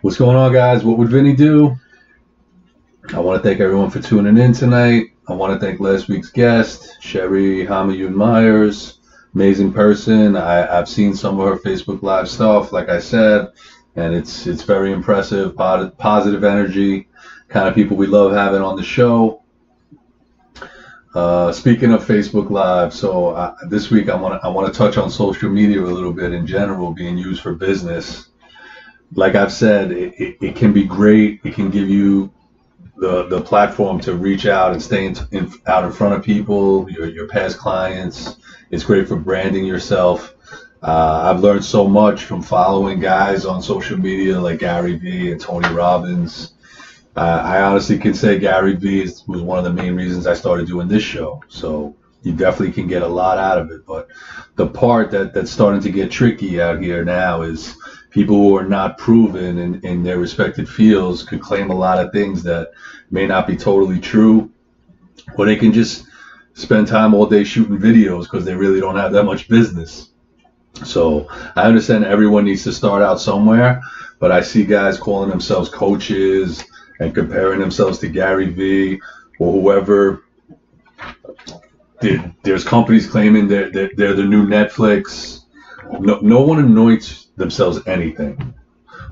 What's going on, guys? What would Vinny do? I want to thank everyone for tuning in tonight. I want to thank last week's guest, Sherry Hamayun Myers. Amazing person. I've seen some of her Facebook Live stuff, like I said, and it's very impressive. Positive energy, kind of people we love having on the show. Speaking of Facebook Live, so this week I want to touch on social media a little bit in general, being used for business. Like I've said, it can be great. It can give you the platform to reach out and stay out in front of people, your past clients. It's great for branding yourself. I've learned so much from following guys on social media like Gary Vee and Tony Robbins. I honestly can say Gary Vee was one of the main reasons I started doing this show. So you definitely can get a lot out of it. But the part that's starting to get tricky out here now is people who are not proven in their respective fields could claim a lot of things that may not be totally true, or they can just spend time all day shooting videos because they really don't have that much business. So I understand everyone needs to start out somewhere, but I see guys calling themselves coaches and comparing themselves to Gary Vee or whoever. There's companies claiming they're the new Netflix. No one anoints themselves anything.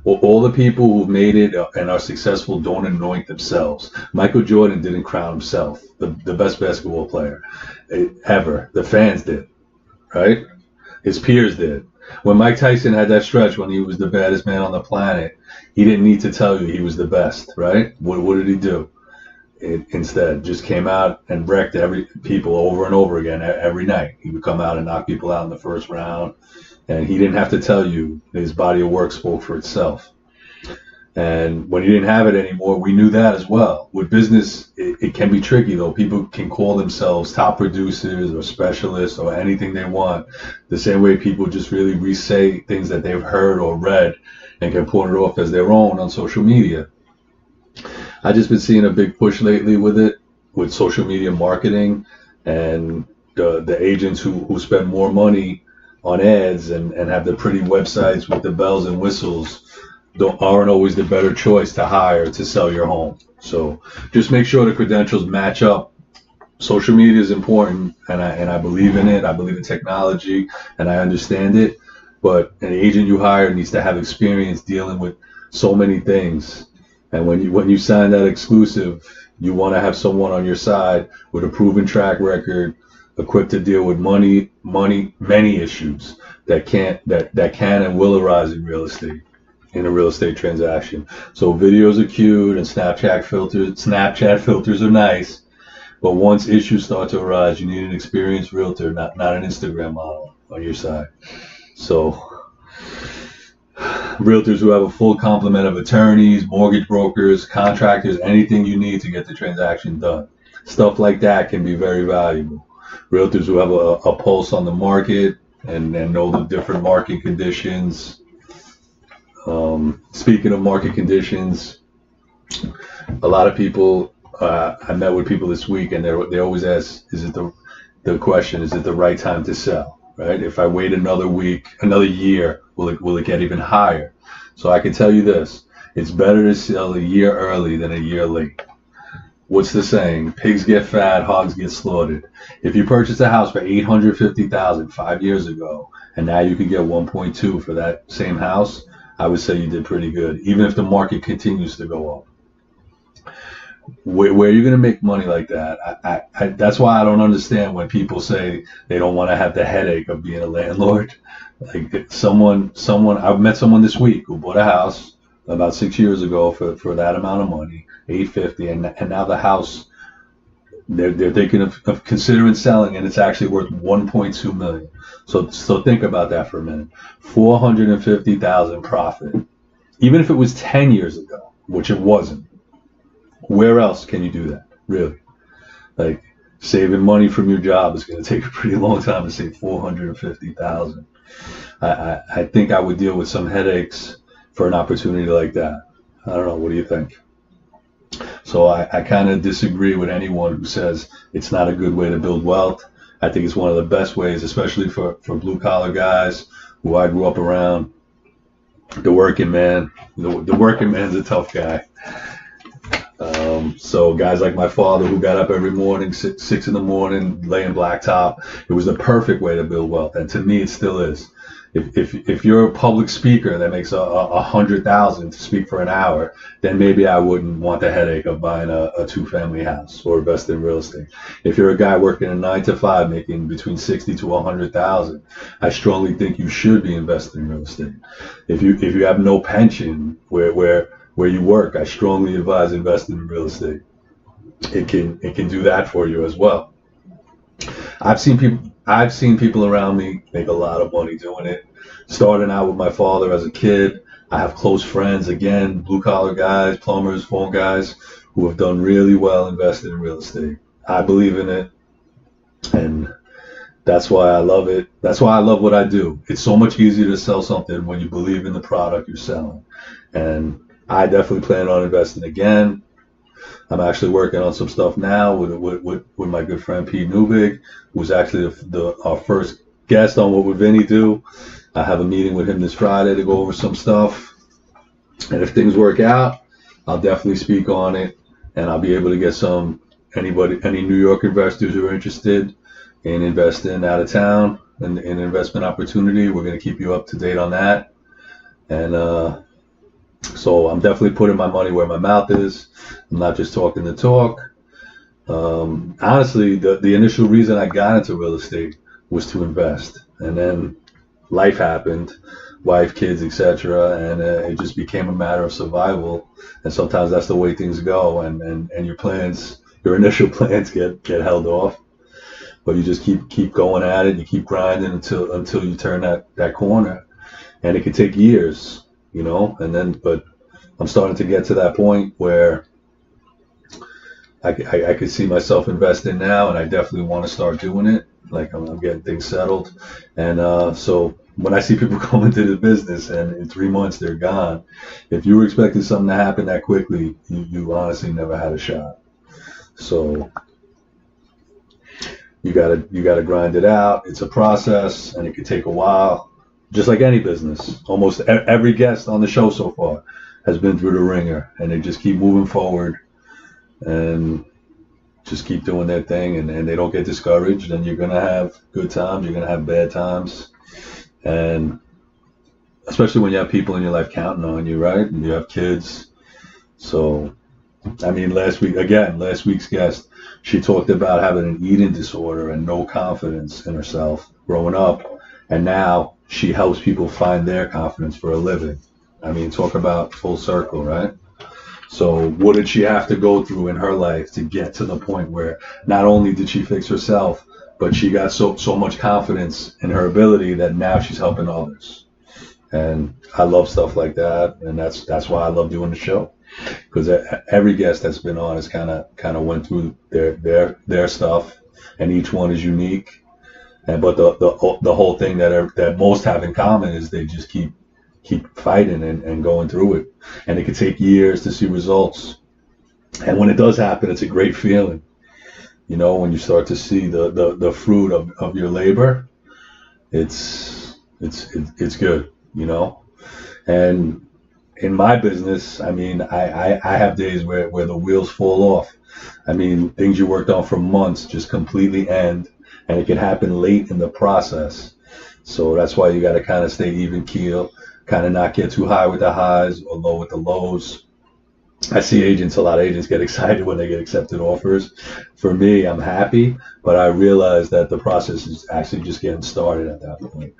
Well, all the people who've made it and are successful don't anoint themselves. Michael Jordan didn't crown himself the best basketball player ever. The fans did, right? His peers did. When Mike Tyson had that stretch when he was the baddest man on the planet, he didn't need to tell you he was the best, right? What did he do? Instead, just came out and wrecked people over and over again every night. He would come out and knock people out in the first round. And he didn't have to tell you. His body of work spoke for itself. And when he didn't have it anymore, we knew that as well. With business, it can be tricky, though. People can call themselves top producers or specialists or anything they want. The same way people just really re-say things that they've heard or read and can pawn it off as their own on social media. I've just been seeing a big push lately with social media marketing, and the agents who spend more money on ads and have the pretty websites with the bells and whistles aren't always the better choice to hire to sell your home. So just make sure the credentials match up. Social media is important, and I believe in it. I believe in technology, and I understand it. But an agent you hire needs to have experience dealing with so many things. And when you sign that exclusive, you want to have someone on your side with a proven track record, equipped to deal with many issues that can and will arise in a real estate transaction. So videos are cute and Snapchat filters are nice, but once issues start to arise, you need an experienced realtor, not an Instagram model on your side. So realtors who have a full complement of attorneys, mortgage brokers, contractors, anything you need to get the transaction done. Stuff like that can be very valuable. Realtors who have a pulse on the market and know the different market conditions. Speaking of market conditions, a lot of people, I met with people this week, and they always ask, is it the right time to sell, right? If I wait another week, another year, will it get even higher? So I can tell you this, it's better to sell a year early than a year late. What's the saying? Pigs get fat, hogs get slaughtered. If you purchased a house for $850,000 5 years ago, and now you could get 1.2 for that same house, I would say you did pretty good, even if the market continues to go up. Where are you going to make money like that? That's why I don't understand when people say they don't want to have the headache of being a landlord. Like I've met someone this week who bought a house about 6 years ago for that amount of money, $850, and now the house they're thinking of considering selling, and it's actually worth $1.2 million. So think about that for a minute. $450,000 profit, even if it was 10 years ago, which it wasn't. Where else can you do that? Really? Like, saving money from your job is going to take a pretty long time to save $450,000. I think I would deal with some headaches for an opportunity like that. I don't know. What do you think? So I kind of disagree with anyone who says it's not a good way to build wealth. I think it's one of the best ways, especially for blue collar guys who I grew up around. the working man. The working man's a tough guy. So guys like my father, who got up every morning, six in the morning, laying blacktop, it was the perfect way to build wealth, and to me, it still is. If you're a public speaker that makes 100,000 to speak for an hour, then maybe I wouldn't want the headache of buying a 2-family house or invest in real estate. If you're a guy working a 9 to 5 making between 60 to 100,000, I strongly think you should be investing in real estate. If you have no pension where you work, I strongly advise investing in real estate. It can do that for you as well. I've seen people around me make a lot of money doing it. Starting out with my father as a kid, I have close friends, again, blue collar guys, plumbers, phone guys, who have done really well investing in real estate. I believe in it, and that's why I love it. That's why I love what I do. It's so much easier to sell something when you believe in the product you're selling. And I definitely plan on investing again. I'm actually working on some stuff now with my good friend Pete Newbig, who's actually our first guest on What Would Vinny Do. I have a meeting with him this Friday to go over some stuff. And if things work out, I'll definitely speak on it, and I'll be able to get any New York investors who are interested in investing out of town and in investment opportunity. We're going to keep you up to date on that. And so I'm definitely putting my money where my mouth is. I'm not just talking the talk. Honestly, the initial reason I got into real estate was to invest, and then life happened, wife, kids, etc., and it just became a matter of survival. And sometimes that's the way things go, and your initial plans get held off, but you just keep going at it. You keep grinding until you turn that corner, and it can take years, but I'm starting to get to that point where I could see myself investing now, and I definitely want to start doing it. Like I'm getting things settled, and so when I see people come into the business and in 3 months they're gone, if you were expecting something to happen that quickly, you honestly never had a shot. So you gotta grind it out. It's a process, and it could take a while, just like any business. Almost every guest on the show so far has been through the ringer, and they just keep moving forward and just keep doing their thing, and they don't get discouraged. And you're gonna have good times, you're gonna have bad times, and especially when you have people in your life counting on you, right? And you have kids. So I mean, last week's guest, she talked about having an eating disorder and no confidence in herself growing up, and now she helps people find their confidence for a living. I mean, talk about full circle, right? So what did she have to go through in her life to get to the point where not only did she fix herself, but she got so much confidence in her ability that now she's helping others. And I love stuff like that, and that's why I love doing the show, because every guest that's been on has kind of went through their stuff, and each one is unique. And but the whole thing that most have in common is they just keep fighting and going through it, and it can take years to see results. And when it does happen, it's a great feeling. When you start to see the fruit of your labor, it's good. And in my business, I mean, I have days where the wheels fall off. I mean, things you worked on for months just completely end, and it can happen late in the process. So that's why you got to kind of stay even keel, kind of not get too high with the highs or low with the lows. I see a lot of agents get excited when they get accepted offers. For me, I'm happy, but I realize that the process is actually just getting started at that point.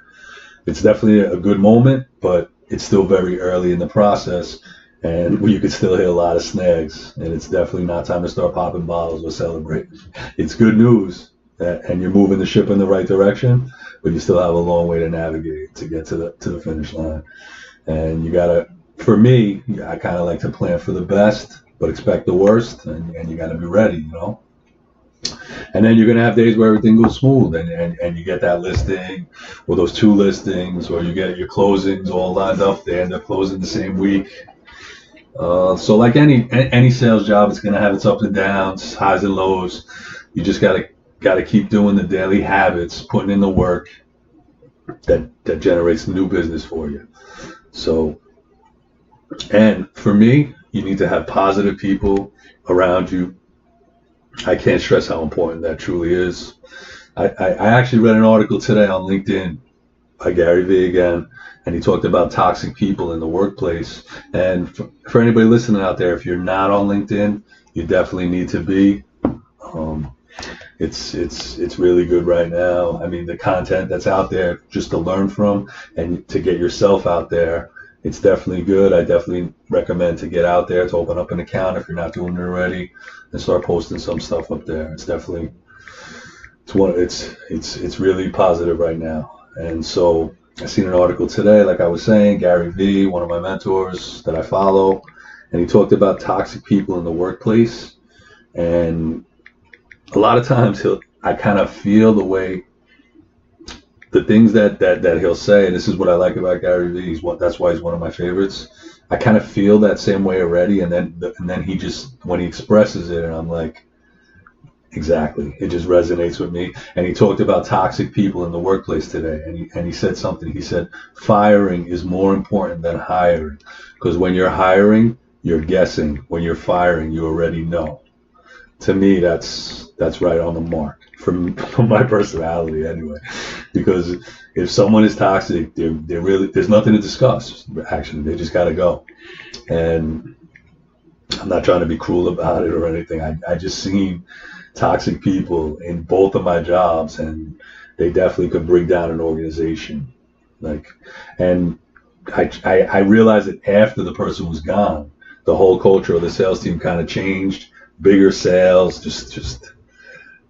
It's definitely a good moment, but it's still very early in the process, and you can still hit a lot of snags, and it's definitely not time to start popping bottles or celebrating. It's good news, and you're moving the ship in the right direction, but you still have a long way to navigate to get to the finish line. And you gotta, for me, I kind of like to plan for the best, but expect the worst, and you gotta be ready, And then you're gonna have days where everything goes smooth, and you get that listing, or those 2 listings, or you get your closings all lined up. They end up closing the same week. So like any sales job, it's gonna have its ups and downs, highs and lows. You just gotta keep doing the daily habits, putting in the work that generates new business for you. So, and for me, you need to have positive people around you. I can't stress how important that truly is. I actually read an article today on LinkedIn by Gary Vee again, and he talked about toxic people in the workplace. And for anybody listening out there, if you're not on LinkedIn, you definitely need to be. Um, it's really good right now. I mean, the content that's out there just to learn from and to get yourself out there, it's definitely good. I definitely recommend to get out there, to open up an account if you're not doing it already, and start posting some stuff up there. It's definitely it's really positive right now. And so I seen an article today, like I was saying, Gary Vee, one of my mentors that I follow, and he talked about toxic people in the workplace. And a lot of times I kind of feel the things that he'll say, and this is what I like about Gary Vee. That's why he's one of my favorites. I kind of feel that same way already, and then he just, when he expresses it, and I'm like, exactly, it just resonates with me. And he talked about toxic people in the workplace today, and he said something. He said firing is more important than hiring, because when you're hiring, you're guessing. When you're firing, you already know. To me, that's right on the mark from my personality anyway. Because if someone is toxic, they're really, there's nothing to discuss. Actually, they just got to go. And I'm not trying to be cruel about it or anything. I just seen toxic people in both of my jobs, and they definitely could bring down an organization. And I realized that after the person was gone, the whole culture of the sales team kind of changed. Bigger sales, just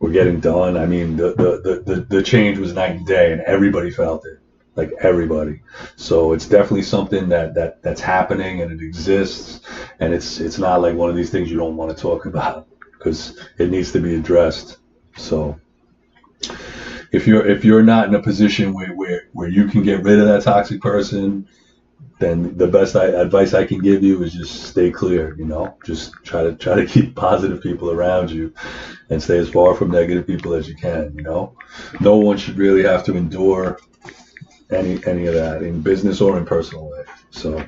were getting done. I mean, the change was night and day, and everybody felt it, like everybody. So it's definitely something that's happening, and it exists, and it's not like one of these things you don't want to talk about, because it needs to be addressed. So if you're not in a position where you can get rid of that toxic person, then the best advice I can give you is just stay clear. Just try to keep positive people around you, and stay as far from negative people as you can. No one should really have to endure any of that in business or in personal life. So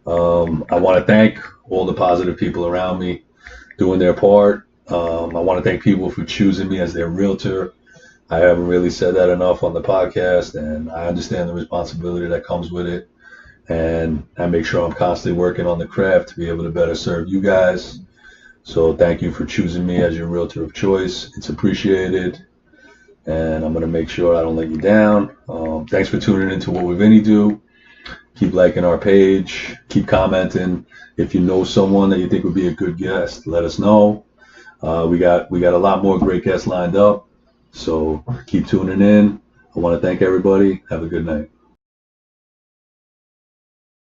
I want to thank all the positive people around me doing their part. I want to thank people for choosing me as their realtor. I haven't really said that enough on the podcast, and I understand the responsibility that comes with it. And I make sure I'm constantly working on the craft to be able to better serve you guys. So thank you for choosing me as your realtor of choice. It's appreciated. And I'm going to make sure I don't let you down. Thanks for tuning into What Would Vinny Do. Keep liking our page. Keep commenting. If you know someone that you think would be a good guest, let us know. We got a lot more great guests lined up. So keep tuning in. I want to thank everybody. Have a good night.